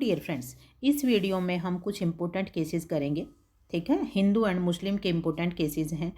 Dear friends, इस video में हम कुछ इम्पोर्टेंट केसेस करेंगे। ठीक है, हिंदू एंड मुस्लिम के इम्पोर्टेंट केसेस हैं।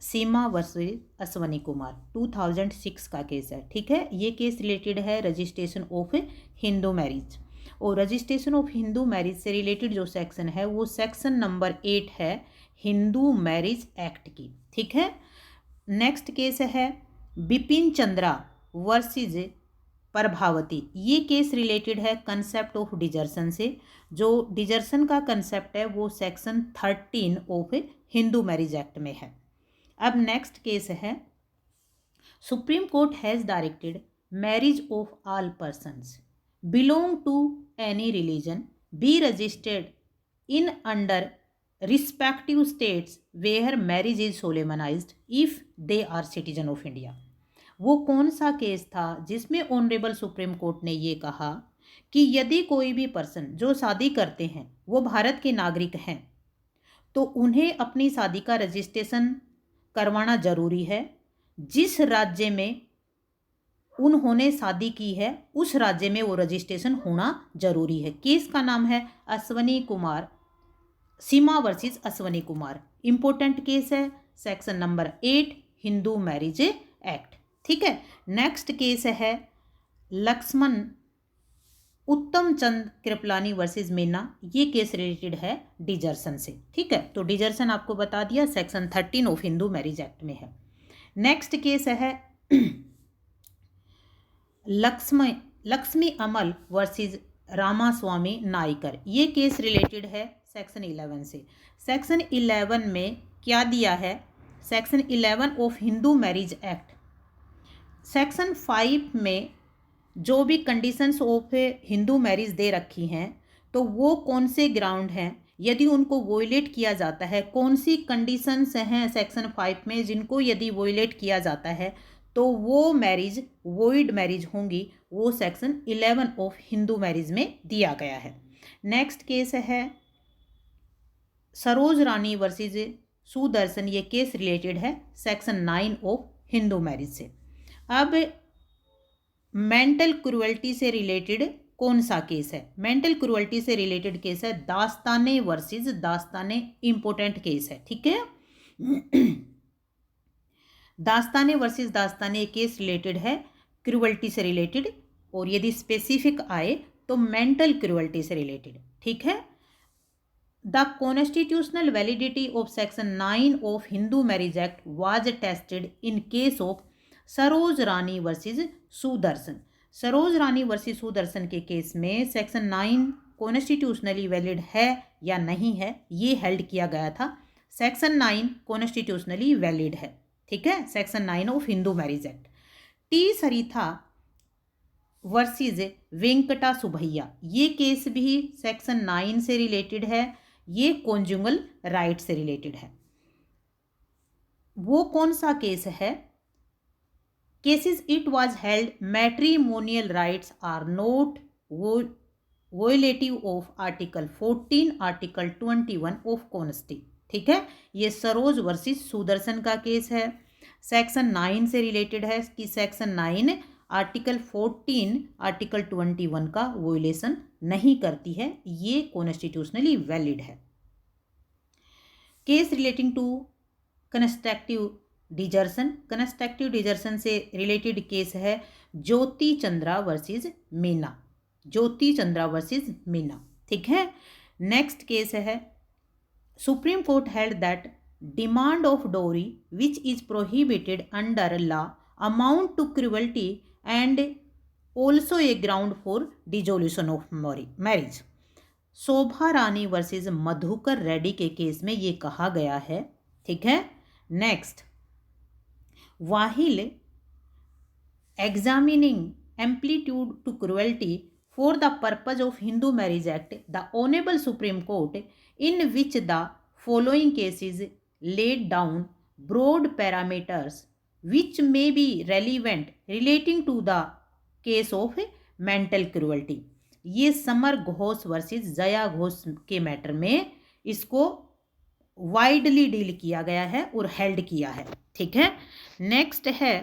सीमा वर्सेस अश्वनी कुमार 2006 का केस है। ठीक है, ये केस रिलेटेड है रजिस्ट्रेशन ऑफ हिंदू मैरिज, और रजिस्ट्रेशन ऑफ हिंदू मैरिज से रिलेटेड जो सेक्शन है वो सेक्शन नंबर 8 है हिंदू मैरिज एक्ट की। ठीक है, नेक्स्ट केस है बिपिन चंद्रा वर्सेस प्रभावती। ये केस रिलेटेड है कंसेप्ट ऑफ डिजर्सन से। जो डिजर्सन का कंसेप्ट है वो section 13 of Hindu marriage act में है। अब नेक्स्ट केस है supreme court has directed marriage of all persons belong to any religion be registered in under respective states where marriage is solemnized if they are citizen of India. वो कौन सा case था जिसमें honourable supreme court ने ये कहा कि यदि कोई भी पर्सन जो शादी करते हैं वो भारत के नागरिक हैं तो उन्हें अपनी शादी का रजिस्ट्रेशन करवाना जरूरी है। जिस राज्य में उन्होंने शादी की है उस राज्य में वो रजिस्ट्रेशन होना जरूरी है। केस का नाम है Ashwani Kumar, Seema versus Ashwani Kumar. Important case है, section number 8 Hindu marriage act. ठीक है, नेक्स्ट केस है लक्ष्मण उत्तम चंद कृपलानी वर्सेस मीना। ये केस रिलेटेड है डिजर्सन से। ठीक है, तो डिजर्सन आपको बता दिया section 13 of Hindu marriage act में है। नेक्स्ट केस है लक्ष्मी अमल वर्सेस रामास्वामी नाइकर। ये केस रिलेटेड है सेक्शन 11 से। सेक्शन 11 में क्या दिया है, section 11 of Hindu marriage act section 5 में जो भी conditions of Hindu marriage they रखी हैं तो वो कौन से ग्राउंड हैं, यदि उनको वोयलेट किया जाता है, कौन सी कंडीशंस हैं सेक्शन 5 में जिनको यदि वोयलेट किया जाता है तो वो मैरिज वॉइड मैरिज होंगी, वो सेक्शन 11 ऑफ हिंदू मैरिज में दिया गया है। नेक्स्ट केस है सरोज रानी वर्सेस सुदर्शन। ये केस रिलेटेड है सेक्शन 9 ऑफ हिंदू मैरिज से। अब मेंटल क्रुएल्टी से रिलेटेड कौन सा केस है, मेंटल क्रुएल्टी से रिलेटेड केस है Dastane versus Dastane. Important case है। ठीक है, Dastane versus Dastane case related है क्रुएल्टी से रिलेटेड, और यदि स्पेसिफिक आए तो मेंटल क्रुएल्टी से रिलेटेड। ठीक है, the constitutional validity of section 9 of Hindu marriage act was tested in case of Saroj Rani versus Sudarshan. Saroj Rani versus Sudarshan के केस में सेक्शन 9 कॉन्स्टिट्यूशनली वैलिड है या नहीं है, ये हेल्ड किया गया था। सेक्शन 9 कॉन्स्टिट्यूशनली वैलिड है। ठीक है, section 9 of Hindu marriage act. T Saritha versus Venkata Subbaiah. ये केस भी सेक्शन 9 से रिलेटेड है, ये कॉन्जुगल राइट से रिलेटेड है। वो कौन सा केस है, cases it was held matrimonial rights are not violative of article 14 article 21 of consti. ठीक है, ये सरोज वर्सेस सुदर्शन का केस है, सेक्शन 9 से रिलेटेड है कि सेक्शन 9 आर्टिकल 14 आर्टिकल 21 का वोलेशन नहीं करती है, ये कॉन्स्टिट्यूशनली वैलिड है। Case relating to constructive desertion. Constructive desertion से रिलेटेड केस है ज्योति चंद्रा वर्सेस मीना, ज्योति चंद्रा वर्सेस मीना। ठीक है, नेक्स्ट केस है supreme court held that demand of dowry which is prohibited under law amount to cruelty and also a ground for dissolution of marriage. Shobha Rani versus Madhukar Reddy के case में ये कहा गया है। ठीक है, next while examining amplitude to cruelty for the purpose of Hindu Marriage Act, the Honorable Supreme Court, in which the following cases laid down broad parameters which may be relevant relating to the case of mental cruelty. ये summer Ghosh versus Jaya Ghosh के matter में इसको widely deal किया गया है और held किया है। ठीक है, नेक्स्ट है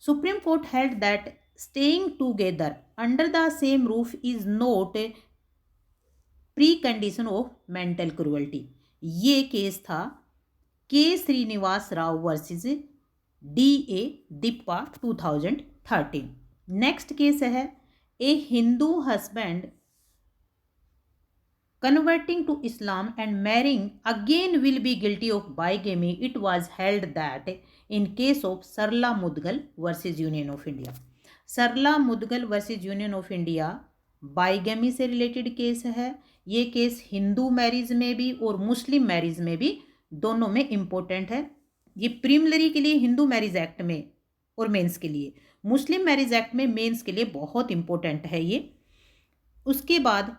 supreme court held that staying together under the same roof is not precondition of mental cruelty. ये केस था K Srinivas Rao versus D A Deepa 2013। Next case है a Hindu husband converting to Islam and marrying again will be guilty of bigamy. It was held that in case of Sarla Mudgal versus Union of India. Sarla Mudgal versus union of India bigamy से related case है। ये case Hindu marriage में भी और मुस्लिम marriage में भी दोनों में इम्पोर्टेंट है। ये प्रीलिमिनरी के लिए हिंदू मैरिज एक्ट में और मेंस के लिए, मुस्लिम मैरिज एक्ट में मेंस के लिए बहुत इम्पोर्टेंट है ये। उसके बाद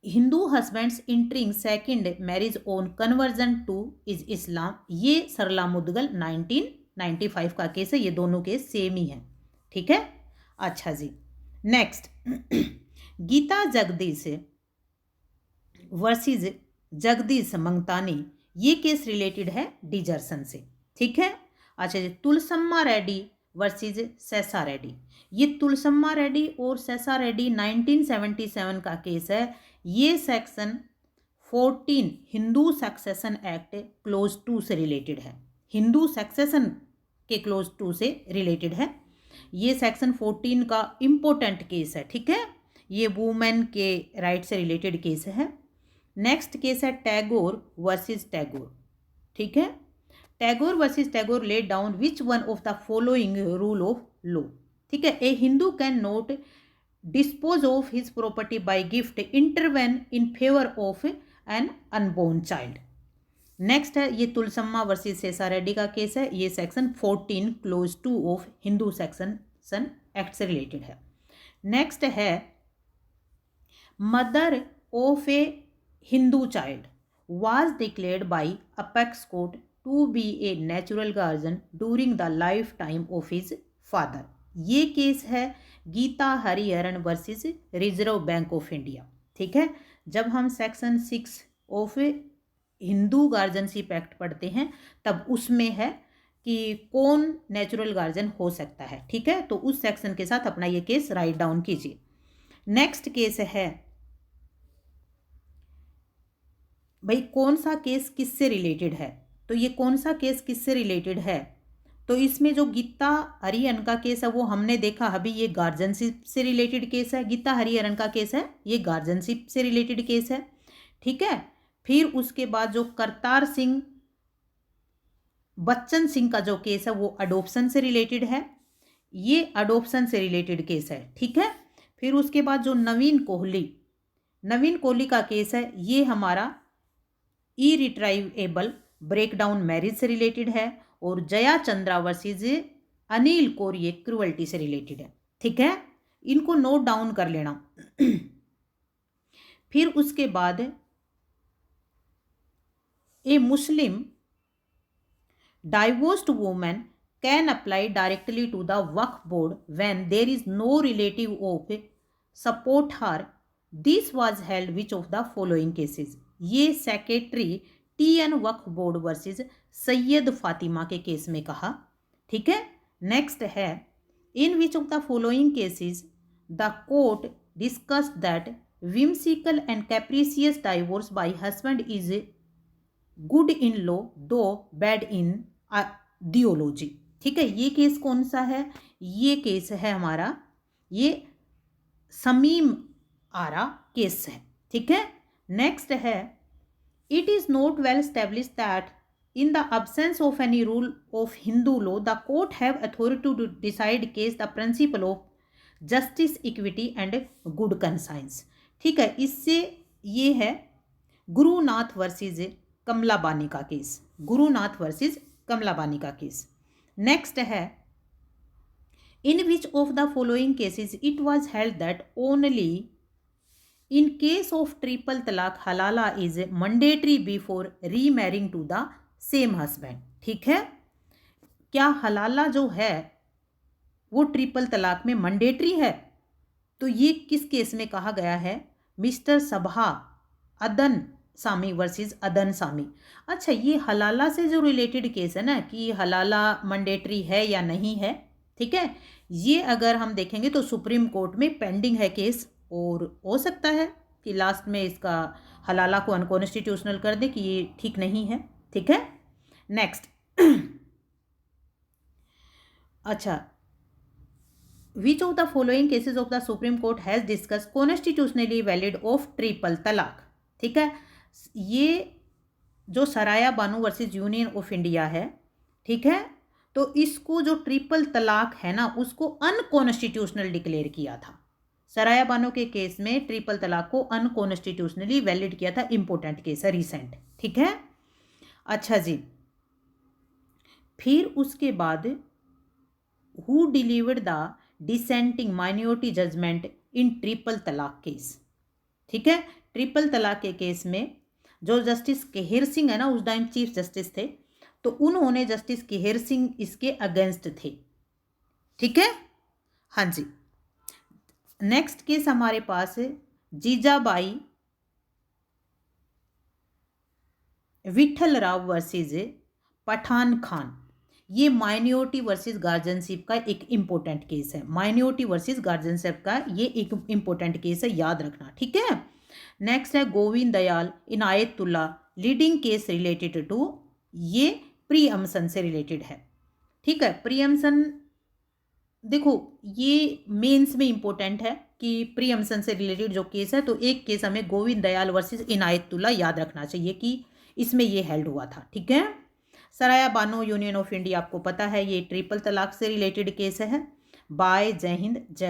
Hindu husbands entering second marriage on conversion to is Islam, ये सरला मुदगल 1995 का केस है। ये दोनों केस सेम ही हैं, ठीक है। अच्छा जी, नेक्स्ट गीता जगदीश वर्सेस जगदीश मंगतानी, ये केस रिलेटेड है डिजर्सन से, ठीक है। अच्छा जी, तुलसम्मा रेड्डी वर्सेस सेसा रेड्डी, ये तुलसम्मा रेड्डी और सेसा रेड्डी 1977 का केस है। ये section 14 Hindu succession act close 2 से रिलेटेड है, हिंदू सक्सेशन के क्लोज 2 से रिलेटेड है। ये सेक्शन 14 का इम्पोर्टेंट केस है, ठीक है। ये वुमेन के राइट से रिलेटेड केस है। नेक्स्ट केस है टैगोर वर्सेस टैगोर, ठीक है। Tagore versus Tagore laid down which one of the following rule of law, ठीक है। A Hindu can not dispose of his property by gift intervene in favour of an unborn child. Next है ये तुलसम्मा versus सेसा रेड्डी का case है। ये section 14 clause 2 of Hindu section act से related है। नेक्स्ट है mother of a Hindu child was declared by apex court to be a natural guardian during the life time of his father. ये केस है Geeta Hariharan versus Reserve Bank of India, ठीक है। जब हम section 6 of Hindu guardianship act पढ़ते हैं तब उसमें है कि कौन नेचुरल गार्जियन हो सकता है, ठीक है। तो उस सेक्शन के साथ अपना ये केस राइट डाउन कीजिए। नेक्स्ट केस है भाई कौन सा केस किससे रिलेटेड है, तो ये कौन सा केस किससे रिलेटेड है, तो इसमें जो गीता हरिहरन का केस है वो हमने देखा अभी, ये गार्जियनशिप से रिलेटेड केस है। गीता हरिहरन का केस है ये गार्जियनशिप से रिलेटेड केस है, ठीक है। फिर उसके बाद जो करतार सिंह बच्चन सिंह का जो केस है वो अडोप्शन से रिलेटेड है, ये अडोप्शन से रिलेटेड केस है, ठीक है। फिर उसके बाद जो नवीन कोहली का केस है ये हमारा इरिट्राइवेबल ब्रेकडाउन मैरिज से रिलेटेड है। और जया चंद्रा वर्सेस अनिल कोरिए क्रूअल्टी से रिलेटेड है, ठीक है। इनको नोट डाउन कर लेना। फिर उसके बाद a Muslim divorced women can apply directly to the Waqf board when there is no relative of support her. This was held which of the following cases, ये secretary TN Waqf board versus Syed Fathima के case में कहा, ठीक है। Next है in which of the following cases the court discussed that whimsical and capricious divorce by husband is good in law though bad in theology, ठीक है। ये केस कौन सा है, ये केस है हमारा ये समीम आरा केस है, ठीक है। नेक्स्ट है it is not well establish that in the absence of any rule of Hindu law the court have authority to decide case the principle of justice equity and good conscience, ठीक है। इससे ये है Gurunath versus कमला बानी का case, Gurunath versus कमला बानी का case. Next है in which of the following cases it was held that only in case of triple talaq halala is mandatory before remarrying to the same husband, ठीक है। क्या हलाला जो है वो ट्रिपल तलाक में मैंडेटरी है, तो ये किस केस में कहा गया है, मिस्टर सभा अदन सामी वर्सेस अदन सामी। अच्छा, ये हलाला से जो रिलेटेड केस है ना कि हलाला मैंडेटरी है या नहीं है, ठीक है, ये अगर हम देखेंगे तो सुप्रीम कोर्ट में पेंडिंग है केस, और हो सकता है कि लास्ट में इसका हलाला को अनकॉन्स्टिट्यूशनल कर दे कि ये ठीक नहीं है। ठीक है, नेक्स्ट। अच्छा, which of the following cases of the supreme court has discuss constitutionally valid of triple talaq. ठीक है, ये जो Shayara Bano versus union of India है, ठीक है, तो इसको जो ट्रिपल तलाक है ना, उसको अनकॉन्स्टिट्यूशनल डिक्लेयर किया था। सराया बानो के केस में ट्रिपल तलाक को अनकॉन्स्टिट्यूशनली वैलिड किया था। इंपॉर्टेंट केस है, रिसेंट। ठीक है, अच्छा जी, फिर उसके बाद who delivered the dissenting minority judgment in triple talaq case. ठीक है, ट्रिपल तलाक के केस में जो जस्टिस केहर सिंह है ना, उस टाइम चीफ जस्टिस थे, तो उन्होंने जस्टिस केहर सिंह इसके अगेंस्ट थे। ठीक है, हाँ जी। नेक्स्ट केस हमारे पास है जीजाबाई विठल राव वर्सेस पठान खान। ये माइनॉरिटी वर्सेस गार्जियनशिप का एक इम्पोर्टेंट केस है। माइनॉरिटी वर्सेस गार्जियनशिप का ये एक इम्पोर्टेंट केस है, याद रखना। ठीक है, नेक्स्ट है Govind Dayal Inayatullah leading case related to, ये प्रीएम्पशन से रिलेटेड है। ठीक है, प्रीएम्पशन देखो ये मेंस में इंपॉर्टेंट है कि प्रीएम्पशन से रिलेटेड जो केस है, तो एक केस हमें गोविंद दयाल वर्सेस इनायतुल्ला याद रखना चाहिए कि इसमें ये हेल्ड हुआ था। ठीक है, सराया बानो यूनियन ऑफ इंडिया आपको पता है, ये ट्रिपल तलाक से रिलेटेड केस है। बाय, जय हिंद, जय